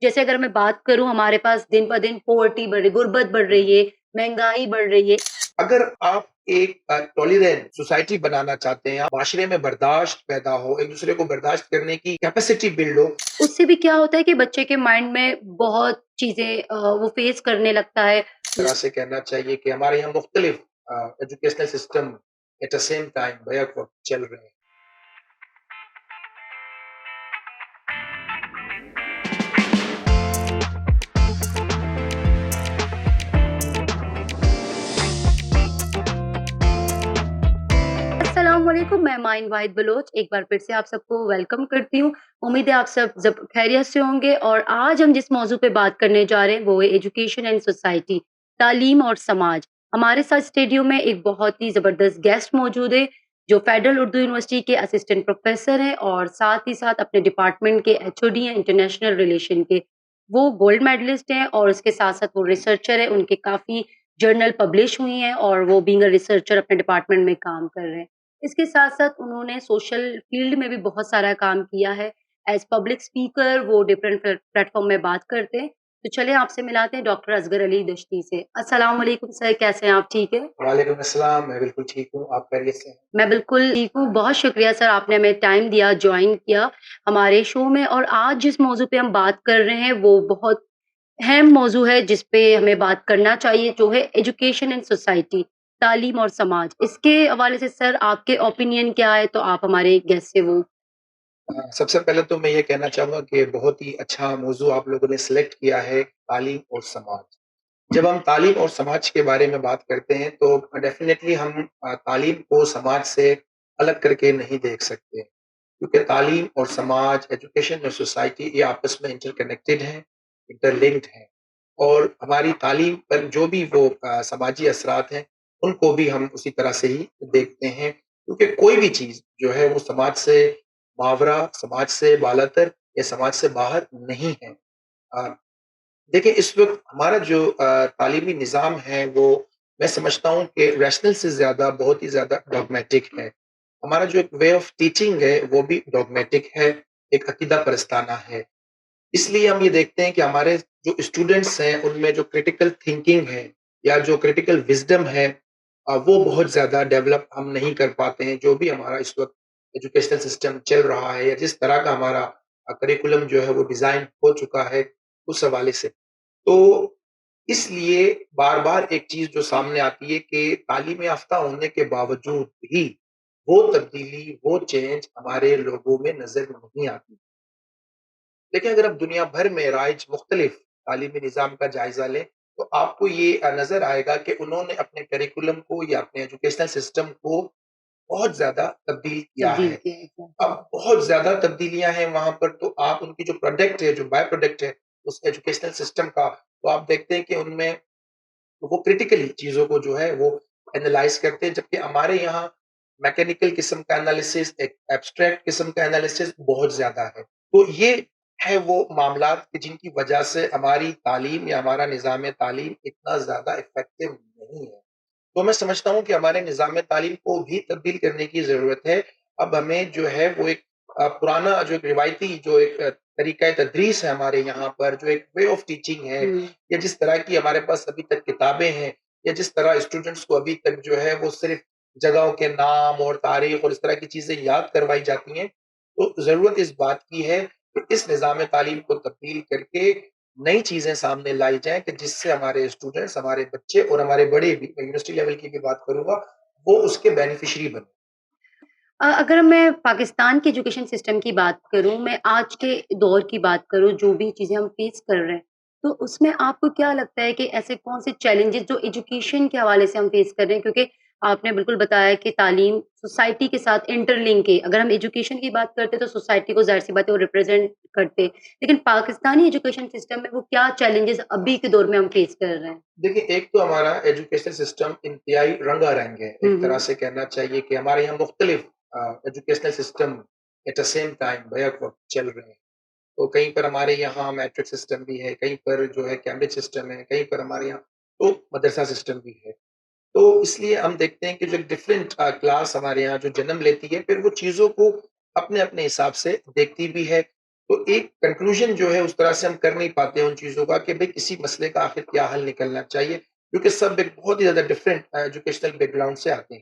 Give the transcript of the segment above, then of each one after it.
जैसे अगर मैं बात करूँ हमारे पास दिन ब दिन पॉवर्टी बढ़ रही, गुर्बत बढ़ रही है, महँगाई बढ़ रही है। अगर आप एक टॉलरेंट सोसाइटी बनाना चाहते हैं, माशरे में बर्दाश्त पैदा हो, एक दूसरे को बर्दाश्त करने की कैपेसिटी बिल्ड हो, उससे भी क्या होता है कि बच्चे के माइंड में बहुत चीज़ें वो फेस करने लगता है। इस तरह से कहना चाहिए कि हमारे यहाँ मुख्तलिफ educational system at the same time back वक्त चल रहे हैं। अस्सलाम वालेकुम, मैं माइन वाहिद बलोच एक बार फिर से आप सबको वेलकम करती हूँ। उम्मीद है आप सब जब खैरियत से होंगे और आज हम जिस मौजू पे बात करने जा रहे हैं वो है एजुकेशन एंड सोसाइटी, तालीम और समाज। हमारे साथ स्टूडियो में एक बहुत ही ज़बरदस्त गेस्ट मौजूद है, जो फेडरल उर्दू यूनिवर्सिटी के असिस्टेंट प्रोफेसर हैं और साथ ही साथ अपने डिपार्टमेंट के एचओडी हैं इंटरनेशनल रिलेशन के। वो गोल्ड मेडलिस्ट हैं और उसके साथ-साथ वो रिसर्चर हैं, उनके काफ़ी जर्नल पब्लिश हुई हैं और वो बीइंग अ रिसर्चर अपने डिपार्टमेंट में काम कर रहे हैं। इसके साथ-साथ उन्होंने सोशल फील्ड में भी बहुत सारा काम किया है। एज़ पब्लिक स्पीकर वो डिफरेंट प्लेटफ़ॉर्म में बात करते हैं। तो चलिए आपसे मिलाते हैं डॉक्टर असगर अली दश्ती से। अस्सलाम वालेकुम सर, कैसे हैं आप, ठीक हैं? वालेकुम अस्सलाम, मैं बिल्कुल ठीक हूँ, आप खैरियत से हैं? मैं बिल्कुल ठीक हूँ, बहुत शुक्रिया सर आपने हमें टाइम दिया, जॉइन किया हमारे शो में और आज जिस मौज़ू पे हम बात कर रहे हैं वो बहुत अहम मौज़ू है जिस पे हमें बात करना चाहिए, जो है एजुकेशन एंड सोसाइटी, तालीम और समाज। इसके हवाले से सर आपके ओपिनियन क्या है? तो आप हमारे गेस्ट से वो सबसे पहले तो मैं ये कहना चाहूँगा कि बहुत ही अच्छा मौज़ू आप लोगों ने सिलेक्ट किया है, तालीम और समाज। जब हम तालीम और समाज के बारे में बात करते हैं तो डेफ़िनेटली हम तालीम को समाज से अलग करके नहीं देख सकते, क्योंकि तालीम और समाज, एजुकेशन और सोसाइटी ये आपस में इंटरकनेक्टेड हैं, इंटरलिंक्ड हैं और हमारी तालीम पर जो भी वो समाजी असरात हैं, उनको भी हम उसी तरह से ही देखते हैं, क्योंकि कोई भी चीज़ जो है वो समाज से मावरा, समाज से बालातर या समाज से बाहर नहीं है। अ, देखिए इस वक़्त हमारा जो तालीमी निज़ाम है वो मैं समझता हूँ कि रैशनल से ज़्यादा बहुत ही ज़्यादा डॉगमैटिक है। हमारा जो एक वे ऑफ टीचिंग है वो भी डॉगमैटिक है, एक अकीदा परस्ताना है। इसलिए हम ये देखते हैं कि हमारे जो स्टूडेंट्स हैं उनमें जो क्रिटिकल थिंकिंग है या जो क्रिटिकल विज़डम है वो बहुत ज़्यादा डेवलप हम नहीं कर पाते हैं। जो भी हमारा इस वक़्त एजुकेशनल सिस्टम चल रहा है या जिस तरह का हमारा करिकुलम जो है वो डिज़ाइन हो चुका है, उस हवाले से। तो इसलिए बार-बार एक चीज़ जो सामने आती है कि तालीम याफ़्ता होने के बावजूद भी वो तब्दीली, वो चेंज हमारे लोगों में नज़र नहीं आती। देखिए, अगर आप दुनिया भर में राइज मुख्तलिफ तालीमी निज़ाम का जायज़ा लें, तो आपको ये नज़र आएगा कि उन्होंने अपने करिकुलम को या अपने एजुकेशनल सिस्टम को बहुत ज़्यादा तब्दील किया तब्दील है। किया है। एग्ज़ैक्टली। अब बहुत ज़्यादा तब्दीलियाँ हैं वहाँ पर, तो आप उनकी जो प्रोडक्ट है, जो बाय प्रोडक्ट है उस एजुकेशनल सिस्टम का, तो आप देखते हैं कि उनमें वो क्रिटिकली चीज़ों को जो है वो एनालाइज़ करते हैं, जबकि हमारे यहाँ मैकेनिकल किस्म का एनालिसिस, एक एब्स्ट्रैक्ट किस्म का एनालिसिस बहुत ज़्यादा है। तो ये है वो मामलात कि जिनकी वजह से हमारी तालीम या हमारा निज़ाम तालीम इतना ज़्यादा इफ़ेक्टिव नहीं है। तो मैं समझता हूँ कि हमारे निज़ाम तालीम को भी तब्दील करने की ज़रूरत है। अब हमें जो है वो एक पुराना जो एक रिवायती जो एक तरीक़ा तदरीस है हमारे यहाँ पर, जो एक वे ऑफ टीचिंग है हुँ। या जिस तरह की हमारे पास अभी तक किताबें हैं या जिस तरह स्टूडेंट्स को अभी तक जो है वो सिर्फ़ जगहों के नाम और तारीख़ और इस तरह की चीज़ें याद करवाई जाती हैं, तो ज़रूरत इस बात की है कि इस निज़ाम तालीम को तब्दील करके नई चीज़ें सामने लाई जाएँ कि जिससे हमारे स्टूडेंट्स, हमारे बच्चे और हमारे बड़े भी, मैं यूनिवर्सिटी लेवल की भी बात करूँगा, वो उसके बेनिफिशियरी बनें। अगर मैं पाकिस्तान के एजुकेशन सिस्टम की बात करूँ, मैं आज के दौर की बात करूँ, जो भी चीज़ें हम फेस कर रहे हैं, तो उसमें आपको क्या लगता है कि ऐसे कौन-से चैलेंजेज़ जो एजुकेशन के हवाले से हम फेस कर रहे हैं? क्योंकि आपने बिल्कुल बताया कि तालीम सोसाइटी के साथ इंटरलिंक है। अगर हम एजुकेशन की बात करते हैं, तो सोसाइटी को ज़ाहिर-सी बात है वो रिप्रेज़ेंट करते हैं। लेकिन पाकिस्तानी एजुकेशन सिस्टम में वो क्या चैलेंजेज़ अभी के दौर में हम फेस कर रहे हैं? देखिए, एक तो हमारा एजुकेशन सिस्टम इंतहाई रंगारंग है। हुँ, एक तरह हुँ। से कहना चाहिए कि हमारे यहाँ मुख्तलिफ educational system at the same time back वक़्त चल रहे हैं। तो कहीं पर हमारे यहाँ मैट्रिक सिस्टम भी है, कहीं पर जो है कैम्ब्रिज सिस्टम है, कहीं पर हमारे यहाँ तो मदरसा सिस्टम भी है। तो इसलिए हम देखते हैं कि जो डिफरेंट क्लास हमारे यहाँ जो जन्म लेती है, फिर वो चीज़ों को अपने-अपने हिसाब से देखती भी है। تو ایک کنکلوژن جو ہے اس طرح سے ہم کر نہیں پاتے ہیں ان چیزوں کا کہ بھئی کسی مسئلے کا آخر کیا حل نکلنا چاہیے، کیونکہ سب ایک بہت ہی زیادہ ڈفرینٹ ایجوکیشنل بیک گراؤنڈ سے آتے ہیں۔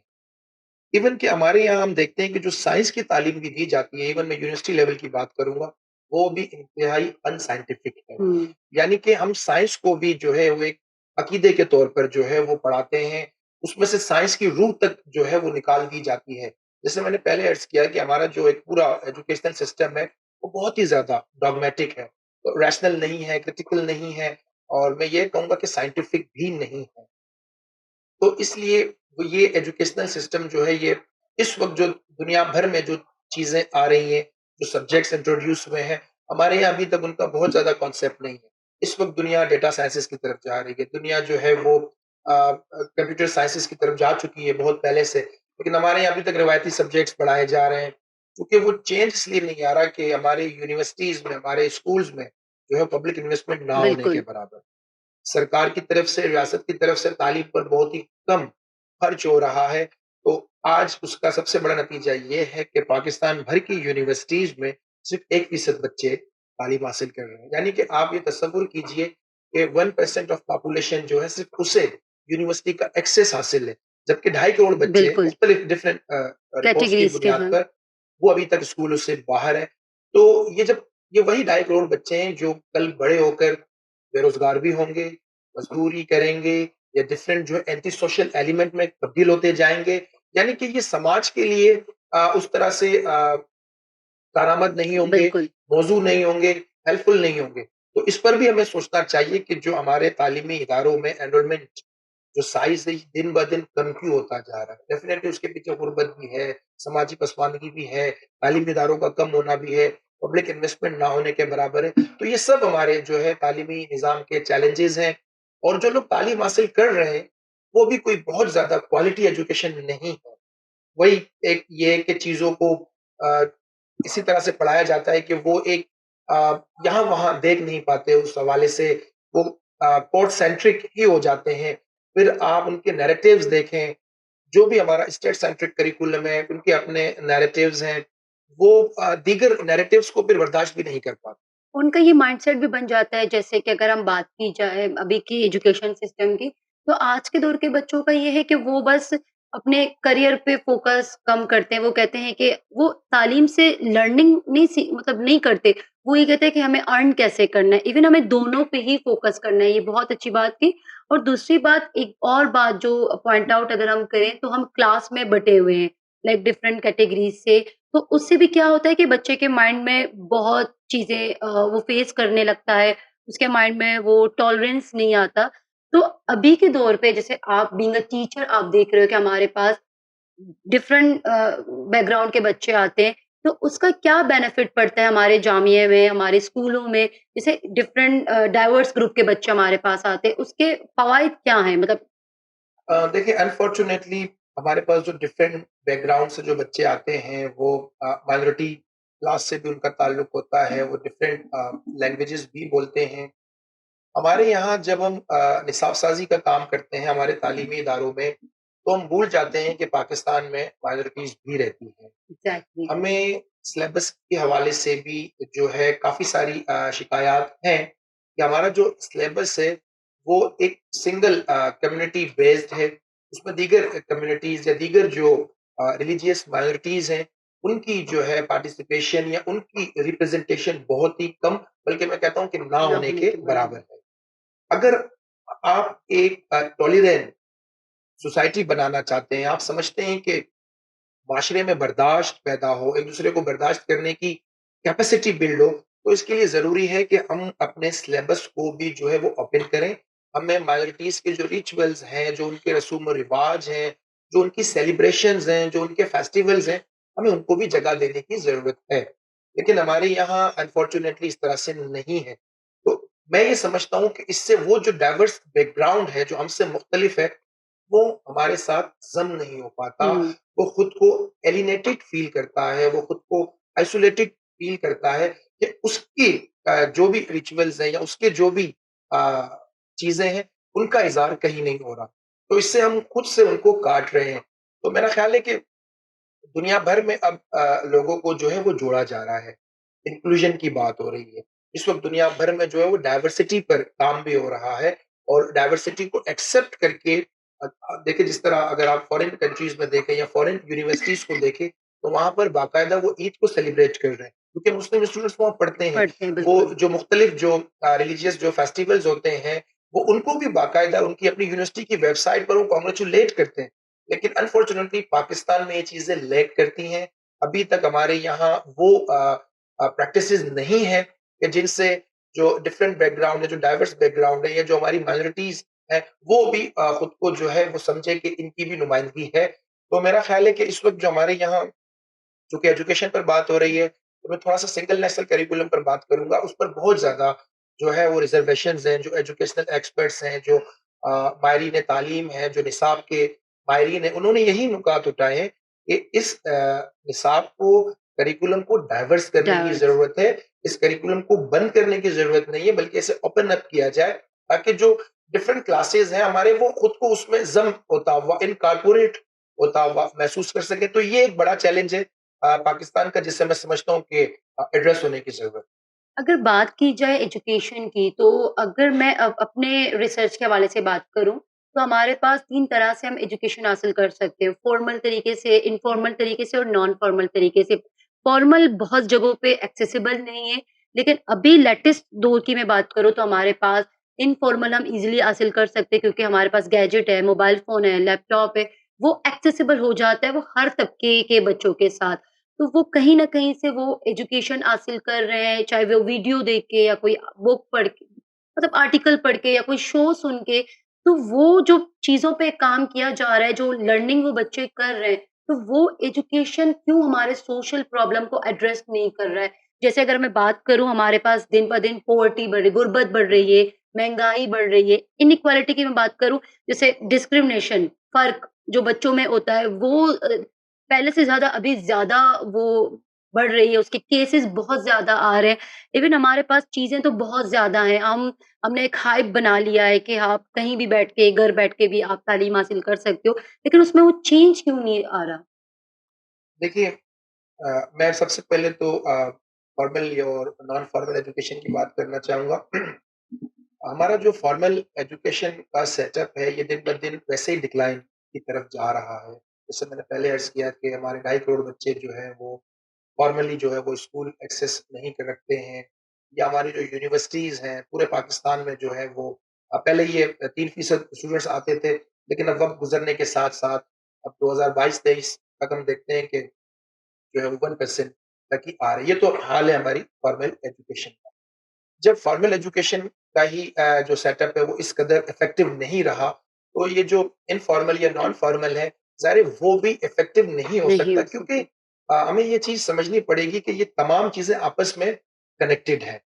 ایون کہ ہمارے یہاں ہم دیکھتے ہیں کہ جو سائنس کی تعلیم بھی دی جاتی ہے، ایون میں یونیورسٹی لیول کی بات کروں گا، وہ بھی انتہائی ان سائنٹیفک ہے۔ ہوں، یعنی کہ ہم سائنس کو بھی جو ہے وہ ایک عقیدے کے طور پر جو ہے وہ پڑھاتے ہیں، اس میں سے سائنس کی روح تک جو ہے وہ نکال دی جاتی ہے۔ جیسے میں نے پہلے عرض کیا کہ ہمارا جو ایک پورا ایجوکیشنل سسٹم ہے، وہ بہت ہی زیادہ ڈوگمیٹک ہے، ریشنل نہیں ہے، کرٹیکل نہیں ہے، اور میں یہ کہوں گا کہ سائنٹیفک بھی نہیں ہے۔ تو اس لیے وہ یہ ایجوکیشنل سسٹم جو ہے یہ اس وقت جو دنیا بھر میں جو چیزیں آ رہی ہیں، جو سبجیکٹس انٹروڈیوس ہوئے ہیں، ہمارے یہاں ابھی تک ان کا بہت زیادہ کانسیپٹ نہیں ہے۔ اس وقت دنیا ڈیٹا سائنسز کی طرف جا رہی ہے، دنیا جو ہے وہ کمپیوٹر سائنسز کی طرف جا چکی ہے بہت پہلے سے، لیکن ہمارے یہاں ابھی تک روایتی سبجیکٹس پڑھائے جا رہے ہیں، کیونکہ وہ چینج اس لیے نہیں آ رہا کہ ہمارے یونیورسٹیز میں، ہمارے اسکولز میں جو ہے پبلک انویسٹمنٹ نہ ہونے کے بالکل، برابر۔ سرکار کی طرف سے، ریاست کی طرف سے تعلیم پر بہت ہی کم خرچ ہو رہا ہے، تو آج اس کا سب سے بڑا نتیجہ یہ ہے کہ پاکستان بھر کی یونیورسٹیز میں صرف 1% بچے تعلیم حاصل کر رہے ہیں۔ یعنی کہ آپ یہ تصور کیجئے کہ 1% آف پاپولیشن جو ہے صرف اسے یونیورسٹی کا ایکسس حاصل ہے، جبکہ 2.5 کروڑ بچے بالکل، مختلف ڈفرینٹ رپورٹس کی کیٹیگریز کے بنیاد ہیں، پر وہ ابھی تک اسکولوں سے باہر ہیں۔ تو یہ وہی 2.5 کروڑ بچے ہیں جو کل بڑے ہو کر بے روزگار بھی ہوں گے، مزدوری کریں گے، یا ڈفرینٹ جو اینٹی سوشل ایلیمنٹ میں تبدیل ہوتے جائیں گے۔ یعنی کہ یہ سماج کے لیے اس طرح سے کارآمد نہیں ہوں گے، بالکل، موزوں نہیں ہوں گے، ہیلپ فل نہیں ہوں گے۔ تو اس پر بھی ہمیں سوچنا چاہیے کہ جو ہمارے تعلیمی اداروں میں انرولمنٹ جو سائز ہے دن بہ دن کم کیوں ہوتا جا رہا ہے؟ ڈیفینیٹلی اس کے پیچھے غربت بھی ہے، سماجی پسماندگی بھی ہے، تعلیمی اداروں کا کم ہونا بھی ہے، پبلک انویسٹمنٹ نہ ہونے کے برابر ہے۔ تو یہ سب ہمارے جو ہے تعلیمی نظام کے چیلنجز ہیں، اور جو لوگ تعلیم حاصل کر رہے ہیں وہ بھی کوئی بہت زیادہ کوالٹی ایجوکیشن نہیں ہے۔ وہی ایک یہ کہ چیزوں کو آ، اسی طرح سے پڑھایا جاتا ہے کہ وہ ایک یہاں وہاں دیکھ نہیں پاتے، اس حوالے سے وہ کوڈ سینٹرک ہی ہو جاتے ہیں۔ پھر آپ ان کے نیریٹیوز دیکھیں، جو بھی ہمارا اسٹیٹ سینٹرک کریکولم ہے ان کے اپنے نیریٹیوز ہیں، وہ دیگر نیریٹیوز کو پھر برداشت بھی نہیں کر پاتے۔ ان کا یہ مائنڈ سیٹ بھی بن جاتا ہے جیسے کہ اگر ہم بات کی جائے ابھی کی ایجوکیشن سسٹم کی، تو آج کے دور کے بچوں کا یہ ہے کہ وہ بس اپنے کریئر پہ فوکس کم کرتے ہیں، وہ کہتے ہیں کہ وہ تعلیم سے لرننگ نہیں مطلب نہیں کرتے، وہ یہ کہتے ہیں کہ ہمیں ارن کیسے کرنا ہے، ایون ہمیں دونوں پہ ہی فوکس کرنا ہے، یہ بہت اچھی بات تھی۔ اور دوسری بات ایک اور بات جو پوائنٹ آؤٹ اگر ہم کریں تو ہم کلاس میں بٹے ہوئے ہیں، لائک ڈفرنٹ کیٹیگریز سے، تو اس سے بھی کیا ہوتا ہے کہ بچے کے مائنڈ میں بہت چیزیں وہ فیس کرنے لگتا ہے، اس کے مائنڈ میں وہ ٹالرنس نہیں آتا۔ تو ابھی کے دور پہ جیسے آپ بینگ اے ٹیچر آپ دیکھ رہے ہو کہ ہمارے پاس ڈفرنٹ بیک گراؤنڈ کے بچے آتے ہیں، تو اس کا کیا بینیفٹ پڑتا ہے ہمارے جامعہ میں، ہمارے اسکولوں میں، جیسے ڈفرنٹ ڈائیورس گروپ کے بچے ہمارے پاس آتے ہیں، اس کے فوائد کیا ہیں؟ مطلب دیکھیے انفارچونیٹلی ہمارے پاس جو ڈفرینٹ بیک گراؤنڈ سے جو بچے آتے ہیں وہ مائنورٹی کلاس سے بھی ان کا تعلق ہوتا ہے، وہ ڈفرینٹ لینگویجز بھی بولتے ہیں۔ ہمارے یہاں جب ہم نصاب سازی کا کام کرتے ہیں ہمارے تعلیمی اداروں میں، تو ہم بھول جاتے ہیں کہ پاکستان میں مائنورٹیز بھی رہتی ہیں۔ ایگزیکٹلی ہمیں سلیبس کے حوالے سے بھی جو ہے کافی ساری شکایات ہیں کہ ہمارا جو سلیبس ہے وہ ایک سنگل کمیونٹی بیسڈ ہے، اس میں دیگر کمیونٹیز یا دیگر جو ریلیجیس مائنورٹیز ہیں ان کی جو ہے پارٹیسپیشن یا ان کی ریپرزنٹیشن بہت ہی کم، بلکہ میں کہتا ہوں کہ نہ نہ ہونے ہونے کے کے برابر برابر۔ ہے۔ اگر آپ ایک ٹالرینٹ سوسائٹی بنانا چاہتے ہیں، آپ سمجھتے ہیں کہ معاشرے میں برداشت پیدا ہو، ایک دوسرے کو برداشت کرنے کی کیپیسٹی بلڈ ہو، تو اس کے لیے ضروری ہے کہ ہم اپنے سلیبس کو بھی جو ہے وہ اوپن کریں۔ ہمیں مائنورٹیز کے جو ریچولز ہیں، جو ان کے رسوم و رواج ہیں، جو ان کی سیلیبریشنز ہیں، جو ان کے فیسٹیولز ہیں، ہمیں ان کو بھی جگہ دینے کی ضرورت ہے۔ لیکن ہمارے یہاں انفارچونیٹلی اس طرح سے نہیں ہے۔ تو میں یہ سمجھتا ہوں کہ اس سے وہ جو ڈائیورس بیک گراؤنڈ ہے، جو ہم سے مختلف ہے، وہ ہمارے ساتھ ضم نہیں ہو پاتا، ہوں، وہ خود کو ایلینیٹڈ فیل کرتا ہے، وہ خود کو آئسولیٹڈ فیل کرتا ہے کہ اس کی جو بھی ریچولز ہیں یا اس کے جو بھی چیزیں ہیں ان کا اظہار کہیں نہیں ہو رہا، تو اس سے ہم خود سے ان کو کاٹ رہے ہیں۔ تو میرا خیال ہے کہ دنیا بھر میں اب لوگوں کو جو ہے وہ جوڑا جا رہا ہے، इंक्लूजन की बात हो रही है। इस वक़्त दुनिया भर में जो है वो डाइवर्सिटी पर काम भी हो रहा है और डाइवर्सिटी को एक्सेप्ट करके देखिए जिस तरह अगर आप फॉरेन कंट्रीज़ में देखें या फॉरेन यूनिवर्सिटीज़ को देखें, तो वहाँ पर बाकायदा वो ईद को सेलिब्रेट कर रहे हैं, क्योंकि मुस्लिम स्टूडेंट्स वहाँ पढ़ते हैं। पढ़ते हैं, वो बिल्कुल। जो मुख्तलिफ जो रिलीजियस जो फेस्टिवल्स होते हैं, वो उनको भी बाकायदा उनकी अपनी यूनिवर्सिटी की वेबसाइट पर वो कांग्रेचुलेट करते हैं। लेकिन अनफॉर्चुनेटली पाकिस्तान में ये चीज़ें लैग करती हैं। अभी तक हमारे यहाँ वो प्रैक्टिसेज़ नहीं है कि जिनसे जो डिफरेंट बैकग्राउंड है, जो डाइवर्स बैकग्राउंड है या जो हमारी माइनॉरिटीज़ हैं, वो भी खुद को जो है वो समझे कि इनकी भी नुमाइंदगी है। तो मेरा ख़्याल है कि इस वक़्त जो हमारे यहाँ चूँकि एजुकेशन पर बात हो रही है, तो मैं थोड़ा-सा सिंगल नेशनल करिकुलम पर बात करूँगा। उस पर बहुत ज़्यादा जो है वो रिज़र्वेशंस हैं, जो एजुकेशनल एक्सपर्ट्स हैं, जो माहिरीन तालीम हैं, जो निसाब के माहिरीन हैं, उन्होंने यही नुकात उठाए हैं कि इस निसाब को, करिकुलम को डाइवर्स करने की डाइवर्स। ज़रूरत है। इस करिकुलम को बंद करने की ज़रूरत नहीं है, बल्कि इसे ओपन अप किया जाए, ताकि जो डिफरेंट क्लासेस हैं हमारे, वो खुद को उसमें ज़म होता हुआ, इनकॉर्पोरेट होता हुआ महसूस कर सकें। तो ये एक बड़ा चैलेंज है पाकिस्तान का, जिससे मैं समझता हूँ कि एड्रेस होने की ज़रूरत है। अगर बात की जाए एजुकेशन की, तो अगर मैं अपने रिसर्च के हवाले से बात करूँ, तो हमारे पास 3 तरह से हम एजुकेशन हासिल कर सकते हैं। फ़ॉर्मल तरीके से, इनफ़ॉर्मल तरीके से और नॉन फ़ॉर्मल तरीके से। फ़ॉर्मल बहुत जगहों पे एक्सेसिबल नहीं है, लेकिन अभी लेटेस्ट दौर की मैं बात करूँ तो हमारे पास इनफ़ॉर्मल हम ईज़िली हासिल कर सकते हैं, क्योंकि हमारे पास गैजेट है, मोबाइल फ़ोन है, लैपटॉप है, वो एक्सेसिबल हो जाता है, वो हर तबके के बच्चों के साथ। तो वो कहीं न कहीं से वो एजुकेशन हासिल कर रहे हैं, चाहे वो वीडियो देख के या कोई बुक पढ़ के, मतलब आर्टिकल पढ़ के या कोई शो सुन के। तो वो जो चीज़ों पे काम किया जा रहा है, जो लर्निंग वो बच्चे कर रहे हैं, तो वो एजुकेशन क्यों हमारे सोशल प्रॉब्लम को एड्रेस नहीं कर रहा है? जैसे अगर मैं बात करूँ, हमारे पास दिन-ब-दिन पॉवर्टी बढ़ रही, गुर्बत बढ़ रही है, महँगाई बढ़ रही है, इनइक्वालिटी की मैं बात करूँ, जैसे डिस्क्रिमिनेशन, फ़र्क जो बच्चों में होता है, वो पहले से ज़्यादा अभी ज़्यादा वो बढ़ रही है, उसके केसेज़ बहुत ज़्यादा आ रहे हैं। इवन हमारे पास चीज़ें तो बहुत ज़्यादा हैं, हमने एक हाइप बना लिया है कि आप कहीं भी बैठ के, घर बैठ के भी आप तालीम हासिल कर सकते हो, लेकिन उसमें वो चेंज क्यों नहीं आ रहा? देखिए मैं सबसे पहले तो फॉर्मल और नॉन फॉर्मल एजुकेशन की बात करना चाहूँगा। हमारा जो फॉर्मल एजुकेशन का सेटअप है, ये दिन-ब-दिन वैसे ही डिक्लाइन की तरफ जा रहा है। जैसे मैंने पहले अर्ज़ किया कि हमारे 2.5 करोड़ बच्चे जो हैं वो फॉर्मली जो है वो स्कूल एक्सेस नहीं कर रखते हैं, या हमारी जो यूनिवर्सिटीज़ हैं पूरे पाकिस्तान में जो है वो पहले ये 3% स्टूडेंट्स आते थे, लेकिन अब वक़्त गुज़रने के साथ-साथ अब 2022-23 तक हम देखते हैं कि जो है वो 1% तक ही आ रही है। ये तो हाल है हमारी फॉर्मल एजुकेशन का। जब फॉर्मल एजुकेशन का ही जो सेटअप है वो इस कदर इफ़ेक्टिव नहीं रहा, तो ये जो इनफॉर्मल या नॉन फॉर्मल है, ज़ाहिर है वो भी इफ़ेक्टिव नहीं हो नहीं सकता, हो क्योंकि सके। हमें ये चीज़ समझनी पड़ेगी कि ये तमाम चीज़ें आपस में कनेक्टेड हैं।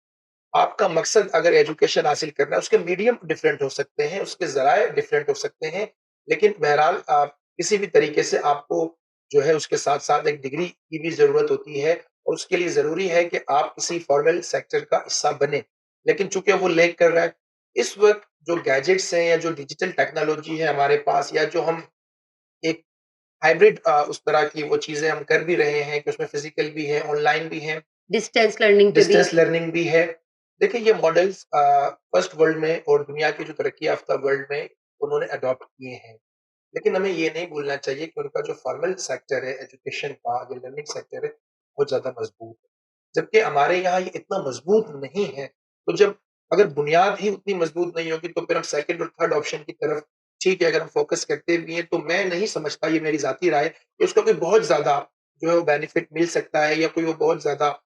आपका मकसद अगर एजुकेशन हासिल करना है, उसके मीडियम डिफरेंट हो सकते हैं, उसके ज़राए डिफरेंट हो सकते हैं, लेकिन बहरहाल किसी भी तरीके से आपको जो है उसके साथ-साथ एक डिग्री की भी ज़रूरत होती है, और उसके लिए ज़रूरी है कि आप किसी फॉर्मल सेक्टर का हिस्सा बनें। लेकिन चूँकि वो लैग कर रहा है, इस वक़्त जो गैजेट्स हैं या जो डिजिटल टेक्नोलॉजी है हमारे पास, या जो हम एक हाइब्रिड उस तरह की वो चीज़ें हम कर भी रहे हैं कि उसमें फिज़िकल भी है, ऑनलाइन भी है, डिस्टेंस लर्निंग पे भी। डिस्टेंस लर्निंग भी है। देखिए ये मॉडल्स फर्स्ट वर्ल्ड में और दुनिया की जो तरक्की याफ़्ता वर्ल्ड में उन्होंने अडॉप्ट किए हैं। लेकिन हमें ये नहीं भूलना चाहिए कि उनका जो फॉर्मल सेक्टर है एजुकेशन का, या लर्निंग सेक्टर है, बहुत ज़्यादा मज़बूत है। जबकि हमारे यहाँ ये इतना मज़बूत नहीं है, तो जब अगर बुनियाद ही उतनी मज़बूत नहीं होगी, तो फिर हम सेकंड और थर्ड ऑप्शन की तरफ, ठीक है, अगर हम फ़ोकस करते भी हैं, तो मैं नहीं समझता, ये मेरी ज़ाती राय है, कि उसका कोई बहुत ज़्यादा जो है वो बेनिफिट मिल सकता है, या कोई वो बहुत ज़्यादा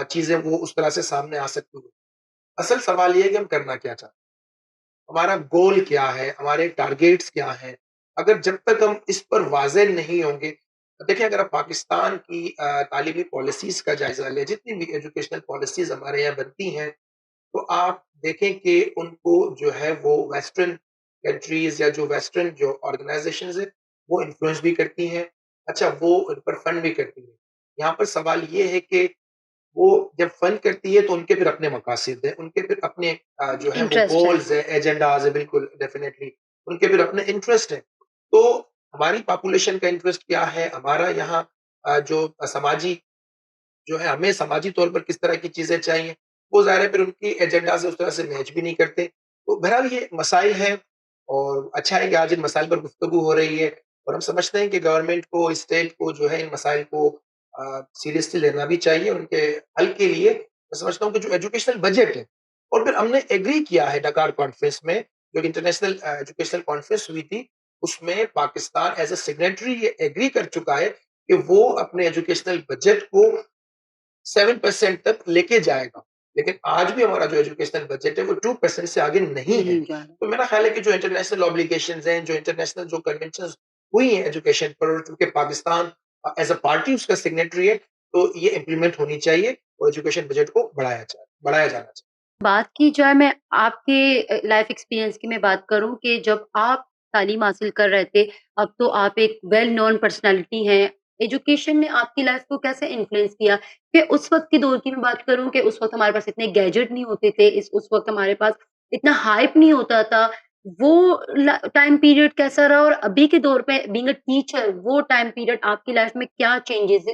चीज़ें वो उस तरह से सामने आ सकती हैं। असल सवाल ये है कि हम करना क्या चाहते हैं? हमारा गोल क्या है? हमारे टारगेट्स क्या हैं? अगर जब तक हम इस पर वाज़ेह नहीं होंगे, देखिए अगर आप पाकिस्तान की तालीमी पॉलिसीज़ का जायज़ा लें, जितनी भी एजुकेशनल पॉलिसीज़ हमारे यहाँ बनती हैं, तो आप देखें कि उनको जो है वो वेस्टर्न कंट्रीज़ या जो वेस्टर्न जो ऑर्गनाइज़ेशंस हैं, वो इन्फ्लुएंस भी करती हैं। अच्छा, वो उन पर फंड भी करती हैं। यहाँ पर सवाल ये है कि वो जब फंड करती है तो उनके फिर अपने मकासद हैं, उनके फिर अपने जो है वो इंटरेस्ट है। गोल्स हैं, एजेंडाज़ हैं, बिल्कुल डेफ़िनेटली, उनके फिर अपने इंटरेस्ट हैं। तो हमारी पॉपुलेशन का इंटरेस्ट क्या है? हमारा यहाँ जो समाजी जो है हमें समाजी तौर पर किस तरह की चीज़ें चाहिए, वो ज़ाहिर है फिर उनकी एजेंडा से उस तरह से मैच भी नहीं करते। तो बहरहाल ये मसाइल हैं और अच्छा है कि आज इन मसाइल पर गुफ्तगू हो रही है और हम समझते हैं कि गवर्नमेंट को, स्टेट को जो है इन मसाइल को सीरियसली लेना भी चाहिए। उनके हल के लिए मैं समझता हूँ कि जो एजुकेशनल बजट है और फिर हमने एग्री किया है डकार कॉन्फ्रेंस में, जो इंटरनेशनल एजुकेशनल कॉन्फ्रेंस हुई थी, उसमें पाकिस्तान एज़ अ सिग्नेटरी ये एग्री कर चुका है कि वो अपने एजुकेशनल बजट को 7% तक लेके जाएगा। लेकिन आज भी हमारा जो एजुकेशनल बजट है वो 2% से आगे नहीं है। नहीं जा रहा। तो मेरा ख़्याल है कि जो इंटरनेशनल ऑब्लिगेशंस हैं, जो इंटरनेशनल जो कन्वेंशंस हुई हैं एजुकेशन पर, चूँकि पाकिस्तान एज़ अ पार्टी उसका सिग्नेटरी है, तो ये इम्प्लीमेंट होनी चाहिए और एजुकेशन बजट को बढ़ाया जाना चाहिए। बात की जाए मैं आपके लाइफ़ एक्सपीरियंस की मैं बात करूँ कि जब आप तालीम हासिल कर रहे थे, अब तो आप एक वेल नोन पर्सनैलिटी हैं। एजुकेशन ने आपकी लाइफ़ को कैसे इन्फ्लुएंस किया? कि उस वक़्त के दौर की मैं बात करूँ कि उस वक़्त हमारे पास इतने गैजेट नहीं होते थे, उस वक़्त हमारे पास इतना हाइप नहीं होता था। वो टाइम पीरियड कैसा रहा और अभी के दौर पे बीइंग अ टीचर वो टाइम पीरियड आपकी लाइफ़ में क्या चेंजेज़